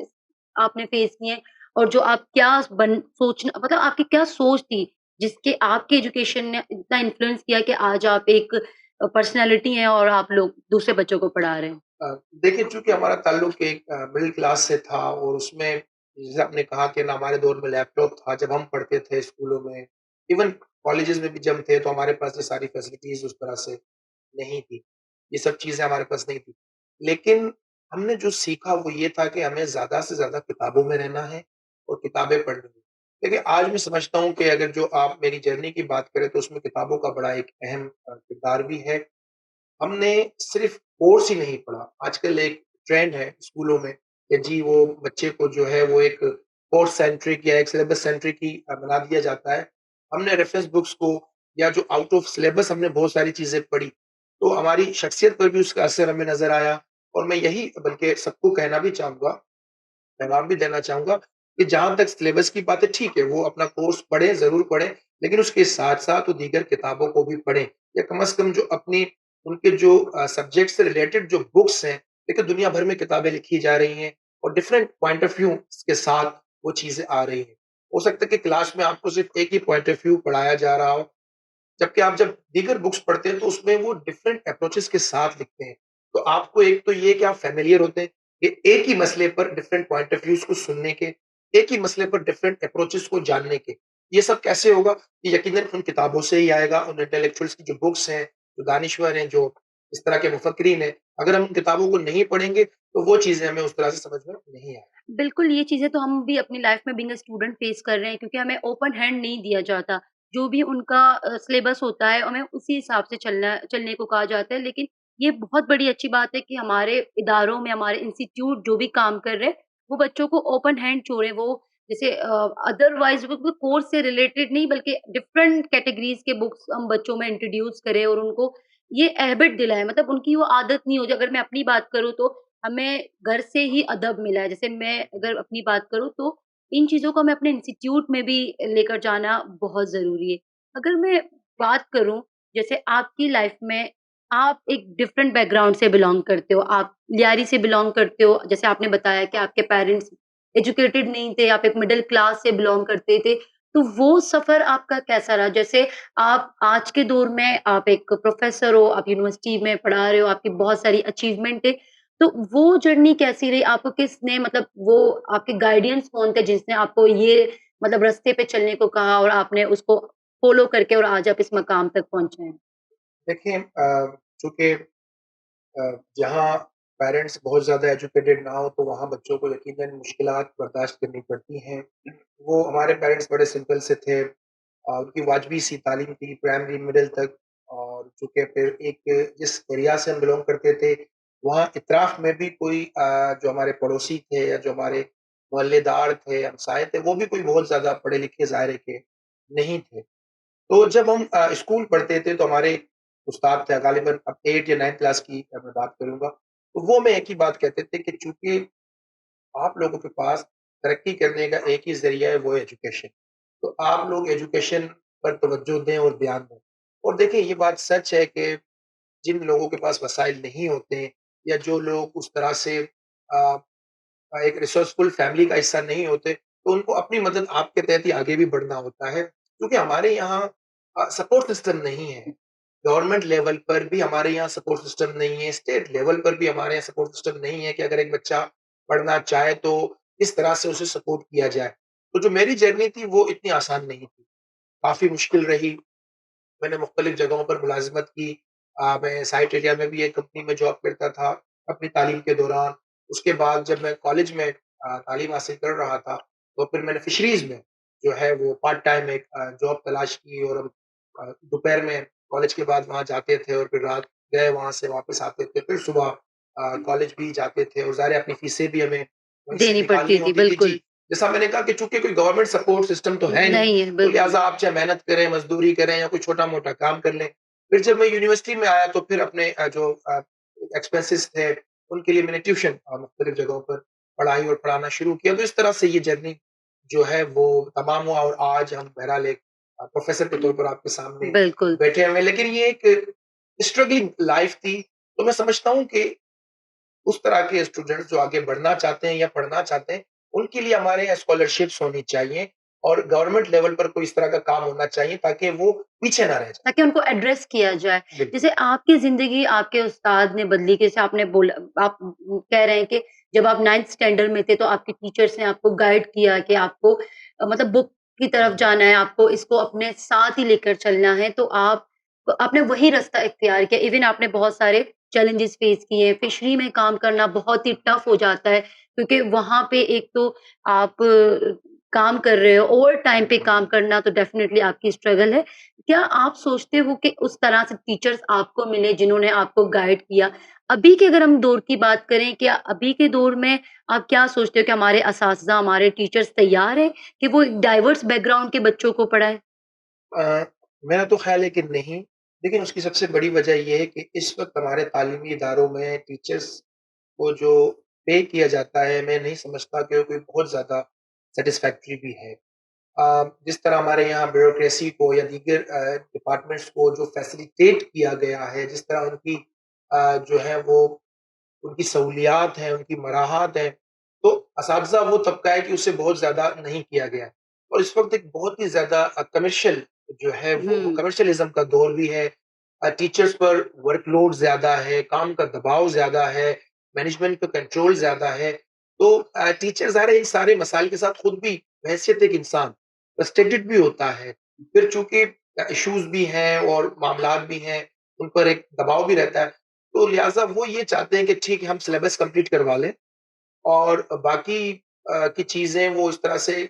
आपने फेस किए? और जो आप क्या बन सोचना मतलब आपकी क्या सोच थी जिसके आपके एजुकेशन ने इतना इन्फ्लुएंस किया कि आज आप एक पर्सनैलिटी हैं और आप लोग दूसरे बच्चों को पढ़ा रहे हैं। देखिए चूँकि हमारा ताल्लुक एक मिडल क्लास से था और उसमें जैसे आपने कहा कि ना हमारे दौर में लैपटॉप था, जब हम पढ़ते थे स्कूलों में, इवन कॉलेजेस में भी जब थे तो हमारे पास ये सारी फैसिलिटीज़ उस तरह से नहीं थी। ये सब चीज़ें हमारे पास नहीं थी। लेकिन हमने जो सीखा वो ये था कि हमें ज़्यादा से ज़्यादा किताबों में रहना है और किताबें पढ़नी है। देखिए आज मैं समझता हूँ कि अगर जो आप मेरी जर्नी की बात करें तो उसमें किताबों का बड़ा एक अहम किरदार भी है। हमने सिर्फ़ कोर्स ही नहीं पढ़ा, आजकल एक ट्रेंड है स्कूलों में कि जी वो बच्चे को जो है वो एक कोर्स सेंट्रिक या एक सिलेबस सेंट्रिक ही बना दिया जाता है। हमने रेफ़रेंस बुक्स को या जो आउट ऑफ सिलेबस हमने बहुत सारी चीज़ें पढ़ी, तो हमारी शख्सियत पर भी उसका असर हमें नज़र आया और मैं यही बल्कि सबको कहना भी चाहूँगा, पैगाम भी देना चाहूँगा कि जहाँ तक सिलेबस की बात है ठीक है, वो अपना कोर्स पढ़ें, ज़रूर पढ़ें, लेकिन उसके साथ-साथ वो दीगर किताबों को भी पढ़ें या कम से कम जो अपनी उनके जो सब्जेक्ट से रिलेटेड जो बुक्स हैं, देखिए दुनिया भर में किताबें लिखी जा रही हैं और डिफरेंट पॉइंट ऑफ व्यू के साथ वो चीज़ें आ रही हैं। हो सकता है कि क्लास में आपको सिर्फ़ एक ही पॉइंट ऑफ व्यू पढ़ाया जा रहा हो, जबकि आप जब दीगर बुक्स पढ़ते हैं तो उसमें वो डिफरेंट अप्रोचेस के साथ लिखते हैं। तो आपको एक तो ये कि आप फ़ैमिलियर होते हैं कि एक ही मसले पर डिफरेंट पॉइंट ऑफ व्यूज़ को सुनने के, एक ही मसले पर डिफरेंट अप्रोचेस को जानने के। ये सब कैसे होगा? ये यकीनन उन किताबों से ही आएगा, उन इंटेलेक्चुअल्स की जो बुक्स हैं, जो दानिश्वर हैं, जो इस तरह के मुफक्किरीन हैं। अगर हम उन किताबों को नहीं पढ़ेंगे, तो वो चीज़ें हमें उस तरह से समझ में नहीं आएँगी। बिल्कुल, ये चीज़ें तो हम भी अपनी लाइफ़ में बीइंग अ स्टूडेंट फेस कर रहे हैं क्योंकि हमें ओपन हैंड नहीं दिया जाता। जो भी उनका सिलेबस होता है, हमें उसी हिसाब से चलने को कहा जाता है। लेकिन ये बहुत बड़ी अच्छी बात है कि हमारे इदारों में, हमारे इंस्टीट्यूट जो भी काम कर रहे हैं, वो बच्चों को ओपन हैंड छोड़े। वो जैसे अदरवाइज़ वो कोर्स से रिलेटेड नहीं बल्कि डिफरेंट कैटेगरीज़ के बुक्स हम बच्चों में इंट्रोड्यूस करें और उनको ये हैबिट दिलाएँ। मतलब उनकी वो आदत नहीं हो जाए। अगर मैं अपनी बात करूँ तो हमें घर से ही अदब मिला है। जैसे मैं अगर अपनी बात करूँ तो इन चीज़ों को हमें अपने इंस्टीट्यूट में भी लेकर जाना बहुत ज़रूरी है। अगर मैं बात करूँ जैसे आपकी लाइफ़ में आप एक डिफरेंट बैकग्राउंड से बिलॉन्ग करते हो, आप लियारी से बिलॉन्ग करते हो, जैसे आपने बताया कि आपके पेरेंट्स एजुकेटेड नहीं थे, आप एक मिडल क्लास से बिलॉन्ग करते थे, तो वो सफ़र आपका कैसा रहा? जैसे आप आज के दौर में आप एक प्रोफ़ेसर हो, आप यूनिवर्सिटी में पढ़ा रहे हो, आपकी बहुत सारी अचीवमेंट है, तो वो जर्नी कैसी रही? आपको किसने मतलब वो आपके गार्डियंस कौन थे जिसने आपको ये मतलब रास्ते पे चलने को कहा और आपने उसको फ़ॉलो करके और आज आप इस मकाम तक पहुँचे हैं? देखिए चूँकि जहाँ पेरेंट्स बहुत ज़्यादा एजुकेटेड ना हो, तो वहाँ बच्चों को यकीनन मुश्किलात बर्दाश्त करनी पड़ती हैं। वो हमारे पेरेंट्स बड़े सिंपल से थे उनकी वाजबी-सी तालीम थी प्राइमरी, मिडल तक और चूँकि फिर एक जिस एरिया से हम बिलॉन्ग करते थे, वहाँ इतराफ़ में भी कोई जो हमारे पड़ोसी थे या जो हमारे मोहल्लेदार थे, हमसाये थे, वो भी कोई बहुत ज़्यादा पढ़े-लिखे ज़ाहिर है कि नहीं थे। तो जब हम स्कूल पढ़ते थे तो हमारे उस्ताद थे गालिबन अब 8 या 9th क्लास की मैं बात करूँगा, तो वो हमें एक ही बात कहते थे कि चूँकि आप लोगों के पास तरक्की करने का एक ही ज़रिया है वो है एजुकेशन। तो आप लोग एजुकेशन पर तवज्जो दें और ध्यान दें। और देखिए ये बात सच है कि जिन लोगों के पास वसाइल नहीं होते हैं या जो लोग उस तरह से एक रिसोर्सफुल फैमिली का हिस्सा नहीं होते, تو उनको अपनी मदद आपके तहत ही आगे भी बढ़ना होता है। क्योंकि हमारे यहाँ सपोर्ट सिस्टम नहीं है। गवर्नमेंट लेवल पर भी हमारे यहाँ सपोर्ट सिस्टम नहीं है, स्टेट लेवल पर भी हमारे यहाँ सपोर्ट सिस्टम नहीं है कि अगर एक बच्चा पढ़ना चाहे तो किस तरह से उसे सपोर्ट किया जाए। तो जो मेरी जर्नी थी वो इतनी आसान नहीं थी, काफ़ी मुश्किल रही। मैंने मुख्तलिफ जगहों पर मुलाज़िमत की। मैं साइट एरिया में भी एक कंपनी में जॉब करता था अपनी तालीम के दौरान। उसके बाद जब मैं कॉलेज में तालीम हासिल कर रहा था, तो फिर मैंने फ़िशरीज़ में जो है वो पार्ट टाइम एक जॉब तलाश की और हम दोपहर में कॉलेज के बाद वहाँ जाते थे और फिर रात गए वहाँ से वापस आते थे। फिर सुबह कॉलेज भी जाते थे और ज़ाहिर है अपनी फ़ीसें भी हमें वहीं से देनी निकालनी पड़ती थी, होती थी। जी, बिल्कुल। जैसा मैंने कहा कि चूँकि कोई गवर्नमेंट सपोर्ट सिस्टम तो है नहीं, नहीं है, तो बिल्कुल। लिहाज़ा आप चाहे मेहनत करें, मज़दूरी करें या कोई छोटा-मोटा काम कर लें। फिर जब मैं यूनिवर्सिटी में आया तो फिर अपने जो एक्सपेंसेस थे, उनके लिए मैंने ट्यूशन मुख्तलिफ जगहों पर पढ़ाई और पढ़ाना शुरू किया। तो इस तरह से ये जर्नी जो है वो तमाम हुआ और आज हम बहरहाल एक प्रोफ़ेसर के तौर पर आपके सामने बिल्कुल। बैठे हुए हैं। लेकिन ये एक स्ट्रगलिंग लाइफ़ थी, तो मैं समझता हूँ कि उस तरह के स्टूडेंट्स जो आगे बढ़ना चाहते हैं या पढ़ना चाहते हैं, उनके लिए हमारे यहाँ स्कॉलरशिप्स होनी चाहिए और गवर्नमेंट लेवल पर कोई इस तरह का काम होना चाहिए ताकि वो पीछे ना रह जाएँ। ताकि उनको एड्रेस किया जाए। बिल्कुल। जैसे आपकी ज़िंदगी आपके उस्ताद ने बदली, जैसे आपने बोला, आप कह रहे हैं कि जब आप 9th स्टैंडर्ड में थे तो आपके टीचर्स ने आपको गाइड किया कि आपको मतलब बुक की तरफ जाना है, आपको इसको अपने साथ ही लेकर चलना है, तो आपने वही रास्ता इख्तियार किया। इवन आपने बहुत सारे चैलेंजेस फेस किए हैं। फ़िशरी में काम करना बहुत ही टफ़ हो जाता है, क्योंकि वहाँ पे एक तो आप काम कर रहे हो, ओवरटाइम पे काम करना तो डेफ़िनिटली आपकी स्ट्रगल है। क्या आप सोचते हो कि उस तरह से टीचर्स आपको मिले जिन्होंने आपको गाइड किया? अभी के अगर हम दौर की बात करें, क्या अभी के दौर में आप क्या सोचते हो कि हमारे असातिज़ा, हमारे टीचर्स तैयार हैं कि वो डाइवर्स बैकग्राउंड के बच्चों को पढ़ाएँ? अ, मेरा तो ख़्याल है कि नहीं, लेकिन उसकी सबसे बड़ी वजह ये है कि इस वक़्त हमारे तालीमी इदारों में टीचर्स को जो पे किया जाता है, मैं नहीं समझता कि वो कोई बहुत ज़्यादा सैटिस्फैक्टरी भी है। जिस तरह हमारे यहाँ ब्यूरोक्रेसी को या दीगर डिपार्टमेंट्स को जो फैसिलिटेट किया गया है, जिस तरह उनकी जो है वो उनकी सहूलियात हैं, उनकी मराहत हैं, तो असातिज़ा वो तबका है कि उसे बहुत ज़्यादा नहीं किया गया है। और इस वक़्त एक बहुत ही ज़्यादा कमर्शियल जो है वो हुँ, कमर्शियलिज़्म का दौर भी है। टीचर्स पर वर्कलोड ज़्यादा है, काम का दबाव ज़्यादा है, मैनेजमेंट पे कंट्रोल ज़्यादा है। तो टीचर ज़ाहिर है इन सारे मसाइल के साथ खुद भी बहैसियत एक इंसान फ्रस्ट्रेटेड भी होता है। फिर चूँकि इश्यूज़ भी हैं और मामलात भी हैं, उन पर एक दबाव भी रहता है। तो लिहाज़ा वो ये चाहते हैं कि ठीक है हम सिलेबस कंप्लीट करवा लें और बाकी की चीज़ें वो इस तरह से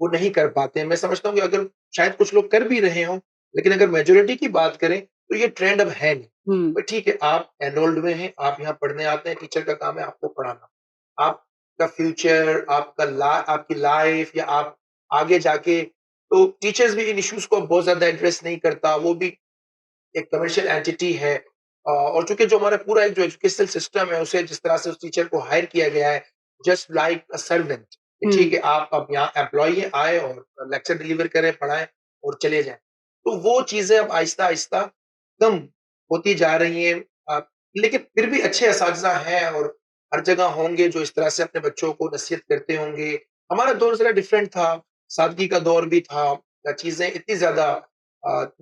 वो नहीं कर पाते हैं। मैं समझता हूँ कि अगर शायद कुछ लोग कर भी रहे हों, लेकिन अगर मेजॉरिटी की बात करें तो ये ट्रेंड अब है नहीं। हुँ, तो ठीक है आप एनरोल्ड में हैं, आप यहाँ पढ़ने आते हैं, टीचर का काम है आपको पढ़ाना। आपका फ्यूचर, आपकी लाइफ़ या आप आगे जाके तो टीचर्स भी इन इश्यूज़ को बहुत ज़्यादा एड्रेस नहीं करता, वो भी एक कमर्शियल एंटिटी है और चूँकि जो हमारा पूरा एक जो एजुकेशनल सिस्टम है, उसे जिस तरह से उस टीचर को हायर किया गया है, जस्ट लाइक अ सर्वेंट कि ठीक हुँ। है, आप अब यहाँ एम्प्लॉयी हैं, आए और लेक्चर डिलीवर करें, पढ़ाएँ और चले जाएँ। तो वो चीज़ें अब आहिस्ता-आहिस्ता कम होती जा रही हैं लेकिन फिर भी अच्छे असातिज़ा हैं और हर जगह होंगे जो इस तरह से अपने बच्चों को नसीहत करते होंगे। हमारा दौर ज़रा डिफरेंट था, सादगी का दौर भी था, चीज़ें इतनी ज़्यादा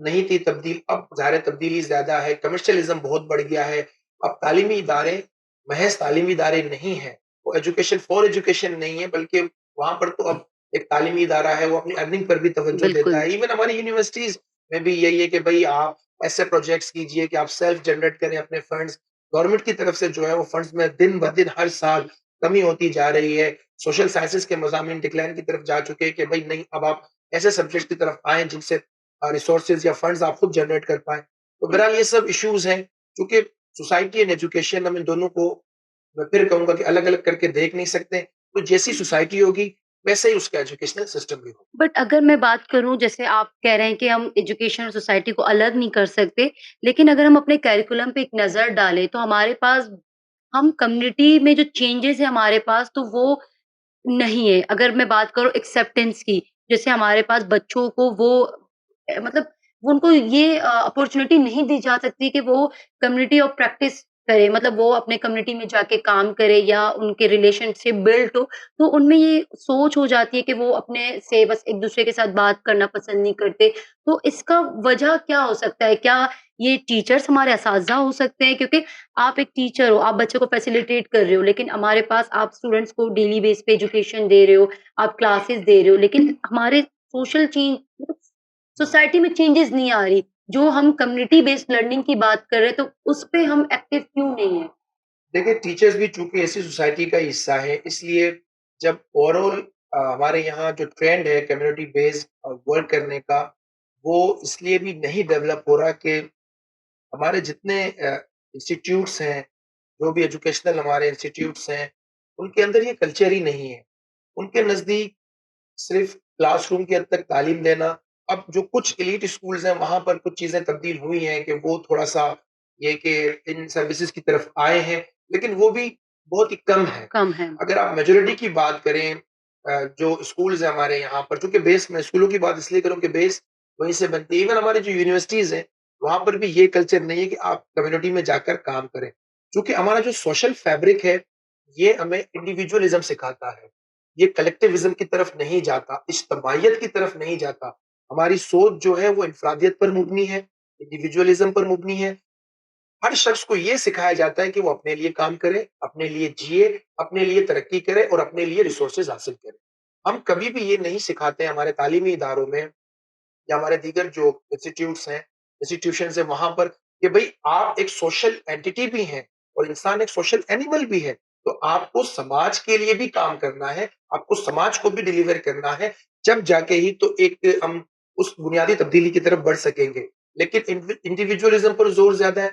नहीं थी तब्दील अब ज़ाहिर है तब्दीली ज़्यादा है, कमर्शियलिज़्म बहुत बढ़ गया है। अब तालीमी इदारे महज़ तालीमी इदारे नहीं हैं, वो एजुकेशन फॉर एजुकेशन नहीं है बल्कि वहाँ पर तो अब एक तालीमी इदारा है, वो अपनी अर्निंग पर भी तवज्जो देता बिल्कुल, है। इवन हमारी यूनिवर्सिटीज़ में भी यही है कि भई आप ऐसे प्रोजेक्ट्स कीजिए कि आप सेल्फ जनरेट करें अपने फंड्स। गवर्नमेंट की तरफ से जो है वो फंड्स में दिन-ब-दिन हर साल कमी होती जा रही है। सोशल साइंसेज़ के मज़ामीन डिक्लाइन की तरफ जा चुके हैं कि भई नहीं अब आप ऐसे सब्जेक्ट्स की तरफ आएँ जिनसे रिसोर्सेज़ या फंड्स आप खुद जनरेट कर पाएँ। तो बहरहाल ये सब इश्यूज़ हैं, चूँकि सोसाइटी एंड एजुकेशन हम इन दोनों को मैं फिर कहूँगा कि अलग-अलग करके देख नहीं सकते। तो जैसी सोसाइटी होगी, वैसे ही उसका एजुकेशनल सिस्टम भी होगा। बट अगर मैं बात करूँ, जैसे आप कह रहे हैं कि हम एजुकेशन और सोसाइटी को अलग नहीं कर सकते, लेकिन अगर हम अपने करिकुलम पे एक नज़र डालें तो हमारे पास हम कम्युनिटी में जो चेंजेज़ हैं हमारे पास, तो वो नहीं है। अगर मैं बात करूँ एक्सेप्टेंस की, जैसे हमारे पास बच्चों को वो मतलब वो उनको ये अपॉर्च्युनिटी नहीं दी जा सकती कि वो कम्युनिटी ऑफ प्रैक्टिस کرے مطلب وہ اپنے کمیونٹی میں جا کے کام کرے یا ان کے ریلیشن شپ بلڈ ہو، تو ان میں یہ سوچ ہو جاتی ہے کہ وہ اپنے سے بس ایک-دوسرے کے ساتھ بات کرنا پسند نہیں کرتے۔ تو اس کا وجہ کیا ہو سکتا ہے؟ کیا یہ ٹیچرس ہمارے اساتذہ ہو سکتے ہیں؟ کیونکہ آپ ایک ٹیچر ہو، آپ بچوں کو فیسیلیٹیٹ کر رہے ہو، لیکن ہمارے پاس آپ اسٹوڈنٹس کو ڈیلی بیس پہ ایجوکیشن دے رہے ہو، آپ کلاسز دے رہے ہو، لیکن ہمارے سوشل چینج مطلب سوسائٹی میں چینجز نہیں آ رہی۔ جو ہم کمیونٹی بیسڈ لرننگ کی بات کر رہے ہیں، تو اس پہ ہم ایکٹیو کیوں نہیں ہیں؟ دیکھیے ٹیچرز بھی چونکہ ایسی سوسائٹی کا حصہ ہے، اس لیے جب اوورآل ہمارے یہاں جو ٹرینڈ ہے کمیونٹی بیسڈ ورک کرنے کا، وہ اس لیے بھی نہیں ڈیولپ ہو رہا کہ ہمارے جتنے انسٹیٹیوٹس ہیں، جو بھی ایجوکیشنل ہمارے انسٹیٹیوٹس ہیں، ان کے اندر یہ کلچر ہی نہیں ہے۔ ان کے نزدیک صرف کلاس روم کے حد تک تعلیم دینا، اب جو کچھ ایلیٹ اسکولز ہیں وہاں پر کچھ چیزیں تبدیل ہوئی ہیں کہ وہ تھوڑا سا یہ کہ ان سروسز کی طرف آئے ہیں، لیکن وہ بھی بہت ہی کم ہے۔ کم ہے۔ اگر آپ میجورٹی کی بات کریں، جو اسکولز ہیں ہمارے یہاں پر، چونکہ بیس میں اسکولوں کی بات اس لیے کروں کہ بیس وہیں سے بنتی ہے، ایون ہمارے جو یونیورسٹیز ہیں وہاں پر بھی یہ کلچر نہیں ہے کہ آپ کمیونٹی میں جا کر کام کریں، کیونکہ ہمارا جو سوشل فیبرک ہے یہ ہمیں انڈیویجولزم سکھاتا ہے، یہ کلیکٹیوزم کی طرف نہیں جاتا، اجتماعیت کی طرف نہیں جاتا۔ ہماری سوچ جو ہے وہ انفرادیت پر مبنی ہے، انڈیویجولزم پر مبنی ہے۔ ہر شخص کو یہ سکھایا جاتا ہے کہ وہ اپنے لیے کام کرے، اپنے لیے جیے، اپنے لیے ترقی کرے اور اپنے لیے ریسورسز حاصل کرے۔ ہم کبھی بھی یہ نہیں سکھاتے ہیں ہمارے تعلیمی اداروں میں یا ہمارے دیگر جو انسٹیٹیوٹس ہیں، انسٹیٹیوشنز ہیں وہاں پر کہ بھئی آپ ایک سوشل اینٹی بھی ہیں اور انسان ایک سوشل اینیمل بھی ہے، تو آپ کو سماج کے لیے بھی کام کرنا ہے، آپ کو سماج کو بھی ڈیلیور کرنا ہے، جب جا کے ہی تو ایک ہم اس بنیادی تبدیلی کی طرف بڑھ سکیں گے۔ لیکن انڈیویجولزم پر زور زیادہ ہے،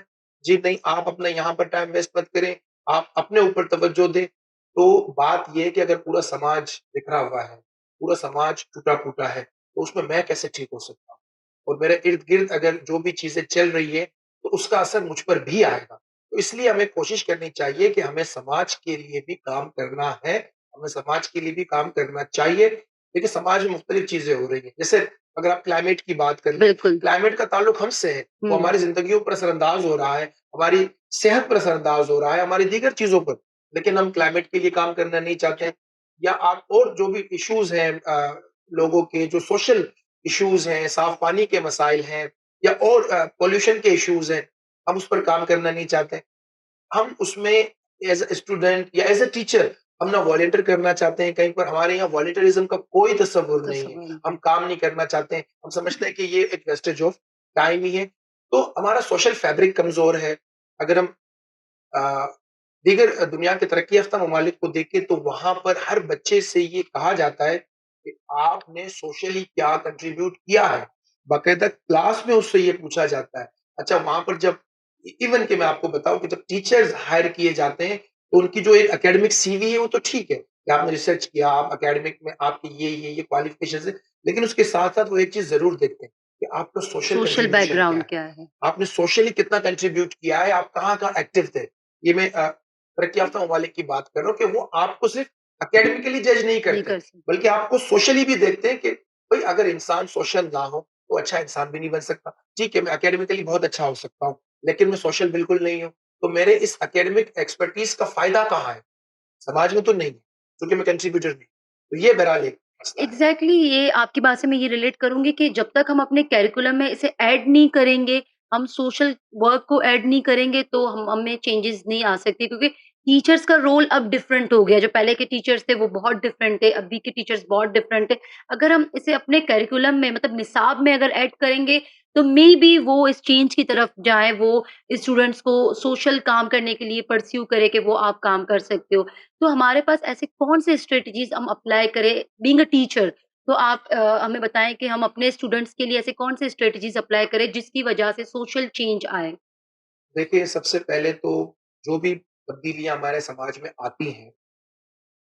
جی نہیں آپ اپنا یہاں پر ٹائم ویسٹ مت کریں، آپ اپنے اوپر توجہ دیں، تو بات یہ ہے کہ اگر پورا سماج بکھرا ہوا ہے، پورا سماج ٹوٹا پھوٹا ہے، تو اس میں کیسے ٹھیک ہو سکتا ہوں؟ اور میرے ارد گرد اگر جو بھی چیزیں چل رہی ہے تو اس کا اثر مجھ پر بھی آئے گا۔ تو اس لیے ہمیں کوشش کرنی چاہیے کہ ہمیں سماج کے لیے بھی کام کرنا ہے، ہمیں سماج کے لیے بھی کام کرنا چاہیے، لیکن سماج میں مختلف چیزیں ہو رہی ہیں۔ جیسے اگر آپ کلائمیٹ کی بات کر لیں، بالکل۔ کلائمیٹ کا تعلق ہم سے ہے، وہ ہوں۔ ہماری زندگیوں پر اثر انداز ہو رہا ہے، ہماری صحت پر اثر انداز ہو رہا ہے، ہماری دیگر چیزوں پر، لیکن ہم کلائمیٹ کے لیے کام کرنا نہیں چاہتے ہیں۔ یا آپ اور جو بھی ایشوز ہیں لوگوں کے جو سوشل ایشوز ہیں، صاف پانی کے مسائل ہیں یا اور پولوشن کے ایشوز ہیں، ہم اس پر کام کرنا نہیں چاہتے۔ ہم اس میں ایز اے اسٹوڈنٹ یا ایز اے ٹیچر ہم نہ والنٹیئر کرنا چاہتے ہیں کہیں پر، ہمارے یہاں والنٹیئرزم کا کوئی تصور نہیں ہے، تصور ہم کام نہیں کرنا چاہتے ہیں، ہم سمجھتے ہیں کہ یہ ایک ویسٹیج آف ٹائم ہی ہے۔ تو ہمارا سوشل فیبرک کمزور ہے۔ اگر ہم آ، دیگر دنیا کے ترقی یافتہ ممالک کو دیکھیں تو وہاں پر ہر بچے سے یہ کہا جاتا ہے کہ آپ نے سوشلی کیا کنٹریبیوٹ کیا ہے، باقاعدہ کلاس میں اس سے یہ پوچھا جاتا ہے۔ اچھا وہاں پر جب ایون کہ میں آپ کو بتاؤں کہ جب ٹیچرز ہائر کیے جاتے ہیں تو ان کی جو ایک اکیڈمک سی وی ہے وہ تو ٹھیک ہے کہ آپ نے ریسرچ کیا، آپ اکیڈمک میں آپ کی یہ کوالیفکیشنز ہیں، لیکن اس کے ساتھ ساتھ وہ ایک چیز ضرور دیکھتے ہیں کہ آپ کا سوشل سوشل بیک کنٹریبیوشن کیا گراؤنڈ ہے، کیا ہے؟ آپ نے سوشلی کتنا کنٹریبیوٹ کیا ہے، آپ کہاں کہاں ایکٹیو تھے۔ یہ میں ترقی یافتہ ممالک کی بات کر رہا ہوں کہ وہ آپ کو صرف اکیڈمیکلی جج نہیں نہیں کرتے کر سکتے۔ بلکہ آپ کو سوشلی بھی دیکھتے ہیں کہ بھئی اگر انسان سوشل نہ ہو تو اچھا انسان بھی نہیں بن سکتا۔ ٹھیک ہے میں اکیڈمیکلی بہت اچھا ہو سکتا ہوں لیکن میں سوشل بالکل نہیں ہوں، تو میرے اس اکیڈمک ایکسپرٹیز کا فائدہ کہاں ہے؟ سماج میں تو نہیں ہے کیونکہ میں کنٹریبیوٹر نہیں ہوں۔ تو یہ بہرحال ایک مسئلہ ہے۔ ایگزیکٹلی یہ آپ کی بات سے میں یہ ریلیٹ کروں گی کہ جب تک ہم اپنے کیریکولم میں اسے ایڈ نہیں کریں گے، ہم سوشل ورک کو ایڈ نہیں کریں گے تو ہم میں چینجز نہیں آ سکتی کیونکہ ٹیچرس کا رول اب ڈفرینٹ ہو گیا۔ جو پہلے کے ٹیچرس تھے وہ بہت ڈفرینٹ تھے، ابھی کے ٹیچرس بہت ڈفرینٹ تھے۔ اگر ہم اسے اپنے کیریکولم میں مطلب نصاب میں اگر ایڈ کریں گے تو مے بی وہ اس چینج کی طرف جائیں، وہ اسٹوڈنٹس کو سوشل کام کرنے کے لیے پرسیو کرے کہ وہ آپ کام کر سکتے ہو۔ تو ہمارے پاس ایسے کون سے اسٹریٹجیز ہم اپلائی کریں بینگ اے ٹیچر؟ تو آپ ہمیں بتائیں کہ ہم اپنے اسٹوڈنٹس کے لیے ایسے کون سے اسٹریٹجیز اپلائی کریں جس کی وجہ سے سوشل چینج آئے؟ دیکھیے سب سے پہلے تو جو بھی تبدیلیاں ہمارے سماج میں آتی ہیں،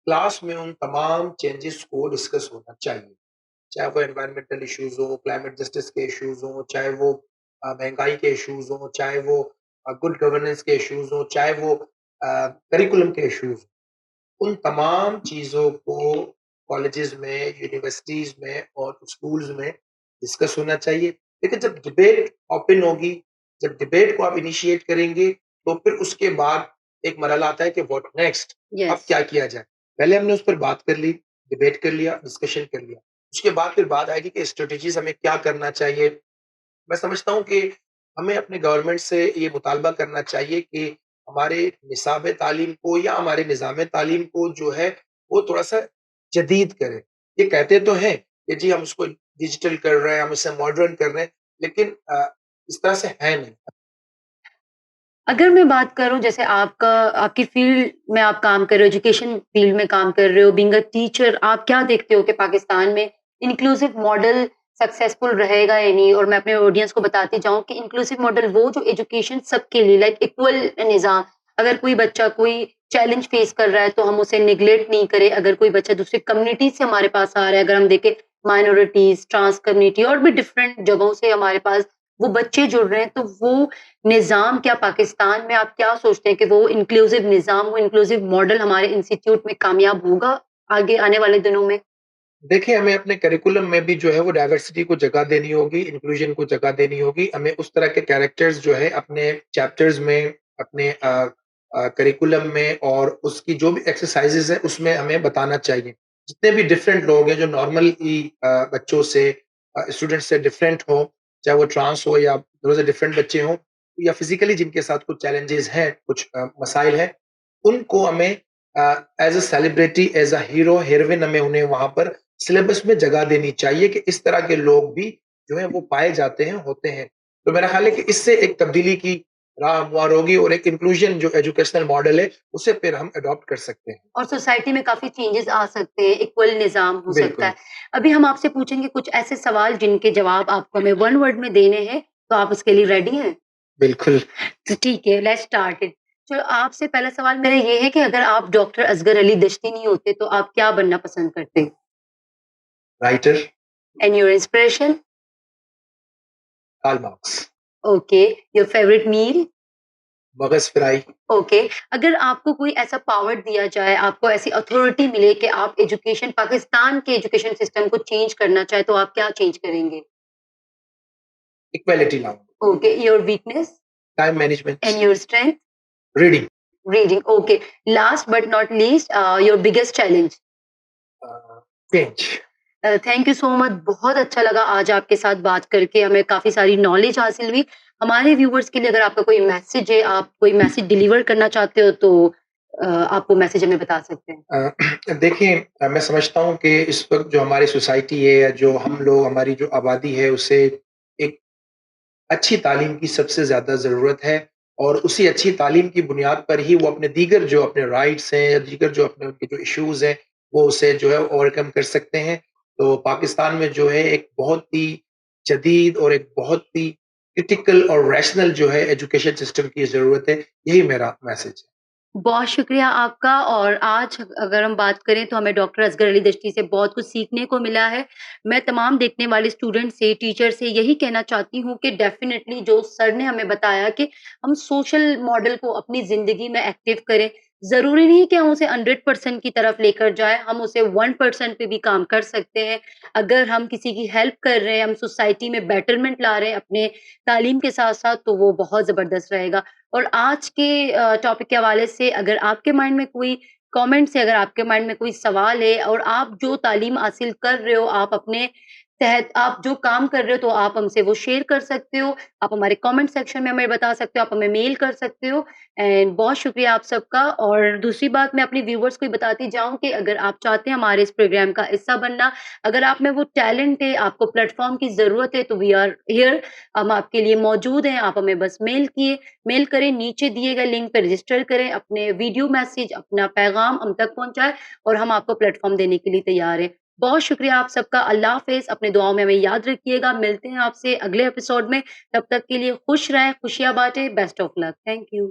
کلاس میں ان تمام چینجز کو ڈسکس ہونا چاہیے، چاہے وہ انوائرمنٹل ایشوز ہوں، کلائمیٹ جسٹس کے ایشوز ہوں، چاہے وہ مہنگائی کے ایشوز ہوں، چاہے وہ گڈ گورننس کے ایشوز ہوں، چاہے وہ کریکولم کے ایشوز ہوں، ان تمام چیزوں کو کالجز میں، یونیورسٹیز میں اور اسکولز میں ڈسکس ہونا چاہیے۔ لیکن جب ڈبیٹ اوپن ہوگی، جب ڈبیٹ کو آپ انیشیٹ کریں گے تو फिर उसके बाद एक मरहला आता है कि व्हाट नेक्स्ट, अब यस। क्या किया जाए? पहले हमने उस पर बात कर ली, डिबेट कर लिया, डिस्कशन कर लिया। उसके बाद फिर बात आएगी कि स्ट्रैटेजीज़ हमें क्या करना चाहिए। मैं समझता हूँ कि हमें अपने गवर्नमेंट से ये मुतालबा करना चाहिए कि हमारे निसाब तालीम को या हमारे निज़ाम तालीम को जो है, वो थोड़ा-सा जदीद करें। ये कहते तो हैं कि जी हम उसको डिजिटल कर रहे हैं, हम इसे मॉडर्न कर रहे हैं, लेकिन इस तरह से है नहीं। अगर मैं बात करूँ जैसे आपकी फ़ील्ड में आप काम कर रहे हो, एजुकेशन फ़ील्ड में काम कर रहे हो, बीइंग अ टीचर, आप क्या देखते हो कि पाकिस्तान में इंक्लूसिव मॉडल सक्सेसफुल रहेगा या नहीं? और मैं अपने ऑडियंस को बताती जाऊँ कि इंक्लूसिव मॉडल वो जो एजुकेशन सबके लिए लाइक इक्वल निज़ाम, अगर कोई बच्चा कोई चैलेंज फेस कर रहा है तो हम उसे नेग्लेक्ट नहीं करें, अगर कोई बच्चा दूसरी कम्युनिटी से हमारे पास आ रहा है, अगर हम देखें माइनॉरिटीज़, ट्रांस कम्युनिटी और भी डिफरेंट जगहों से हमारे पास वो बच्चे जुड़ रहे हैं, तो वो निज़ाम क्या पाकिस्तान में आप क्या सोचते हैं कि वो इंक्लूसिव निज़ाम, वो इंक्लूसिव मॉडल हमारे इंस्टीट्यूट में कामयाब होगा आगे आने वाले दिनों में? देखिए, हमें अपने करिकुलम में भी जो है वो डाइवर्सिटी को जगह देनी होगी, इंक्लूजन को जगह देनी होगी। हमें उस तरह के कैरेक्टर्स जो है अपने चैप्टर्स में, अपने करिकुलम में और उसकी जो भी एक्सरसाइज़ेज़ हैं उसमें हमें बताना चाहिए। जितने भी डिफरेंट लोग हैं जो नॉर्मली बच्चों से स्टूडेंट से डिफरेंट हों, चाहे वो ट्रांस हो या थोड़े से डिफरेंट बच्चे हों या फिज़िकली जिनके साथ कुछ चैलेंजेज़ हैं, कुछ मसाइल हैं, उनको हमें as a celebrity, as a hero, heroine हमें उन्हें वहाँ पर सिलेबस में जगह देनी चाहिए कि इस तरह के लोग भी जो है वो पाए जाते हैं, होते हैं। तो मेरा ख़्याल है कि इससे एक तब्दीली की राह हमवार होगी और एक इंक्लूजन जो एजुकेशनल मॉडल है, उसे फिर हम अडॉप्ट कर सकते हैं। और सोसाइटी में काफ़ी चेंजेज़ आ सकते हैं, इक्वल निज़ाम हो सकता बिल्कुल, है। अभी हम आपसे पूछेंगे कुछ ऐसे सवाल जिनके जवाब आपको हमें 1 वर्ड में देने हैं, तो आप उसके लिए रेडी हैं? बिल्कुल। तो ठीक है, लेट्स स्टार्ट इट। चलो आपसे पहला सवाल मेरा ये है कि अगर आप डॉक्टर असगर अली दश्ती नहीं होते, तो आप क्या बनना पसंद करते? Writer and your inspiration? Karl Marx, okay, your favourite meal? Magaz fry. Okay, अगर आपको कोई ऐसा पावर दिया जाए, आपको ऐसी अथॉरिटी मिले कि आप एजुकेशन पाकिस्तान के एजुकेशन सिस्टम को चेंज करना चाहें, तो आप क्या चेंज करेंगे? इक्वालिटी लाऊँ, okay, your weakness time management, and your strength? Reading, reading, okay. Last but not least your biggest challenge? A, change. Thank you so much. बहुत अच्छा लगा आज आपके साथ बात करके, हमें काफ़ी सारी नॉलेज हासिल हुई। हमारे व्यूअर्स के लिए अगर आपका कोई मैसेज है, आप कोई मैसेज डिलीवर करना चाहते हो तो आप वो मैसेज हमें बता सकते हैं। देखिए मैं समझता हूँ कि इस वक़्त जो हमारी सोसाइटी है या जो हम लोग हमारी जो आबादी है उसे एक अच्छी तालीम की सबसे ज़्यादा ज़रूरत है और उसी अच्छी तालीम की बुनियाद पर ही वो अपने दीगर जो अपने राइट्स हैं या दीगर जो अपने उनके जो इश्यूज़ हैं, वो उसे जो है ओवरकम कर सकते हैं। तो पाकिस्तान में जो है एक बहुत ही जदीद और एक बहुत ही क्रिटिकल और रैशनल जो है एजुकेशन सिस्टम की ज़रूरत है। यही मेरा मैसेज है। बहुत शुक्रिया आपका और आज अगर हम बात करें तो हमें डॉक्टर असगर अली दश्ती से बहुत कुछ सीखने को मिला है। मैं तमाम देखने वाले स्टूडेंट से, टीचर से यही कहना चाहती हूँ कि डेफ़िनिटली जो सर ने हमें बताया कि हम सोशल मॉडल को अपनी ज़िंदगी में एक्टिव करें। ज़रूरी नहीं है कि हम उसे 100% की तरफ लेकर जाएँ, हम उसे 1% पे भी काम कर सकते हैं। अगर हम किसी की हेल्प कर रहे हैं, हम सोसाइटी में बेटरमेंट ला रहे हैं अपने तालीम के साथ-साथ तो वो बहुत ज़बरदस्त रहेगा। और आज के टॉपिक के हवाले से अगर आपके माइंड में कोई कमेंट्स है, अगर आपके माइंड में कोई सवाल है और आप जो तालीम हासिल कर रहे हो, आप अपने तहत आप जो काम कर रहे हो, तो आप हमसे वो शेयर कर सकते हो। आप हमारे कमेंट सेक्शन में हमें बता सकते हो, आप हमें मेल कर सकते हो एंड बहुत शुक्रिया आप सबका। और दूसरी बात मैं अपने व्यूअर्स को ये बताती जाऊँ कि अगर आप चाहते हैं हमारे इस प्रोग्राम का हिस्सा बनना, अगर आप में वो टैलेंट है, आपको प्लेटफ़ॉर्म की ज़रूरत है, तो वी आर हियर, हम आपके लिए मौजूद हैं। आप हमें बस मेल करें, नीचे दिए गए लिंक पे रजिस्टर करें, अपने वीडियो मैसेज, अपना पैगाम हम तक पहुँचाएँ और हम आपको प्लेटफ़ॉर्म देने के लिए तैयार हैं। बहुत शुक्रिया आप सबका, अल्लाह हाफ़िज़, अपने दुआओं में हमें याद रखिएगा, मिलते हैं आपसे अगले एपिसोड में, तब तक के लिए खुश रहें, खुशियाँ बाँटें, best of luck. Thank you.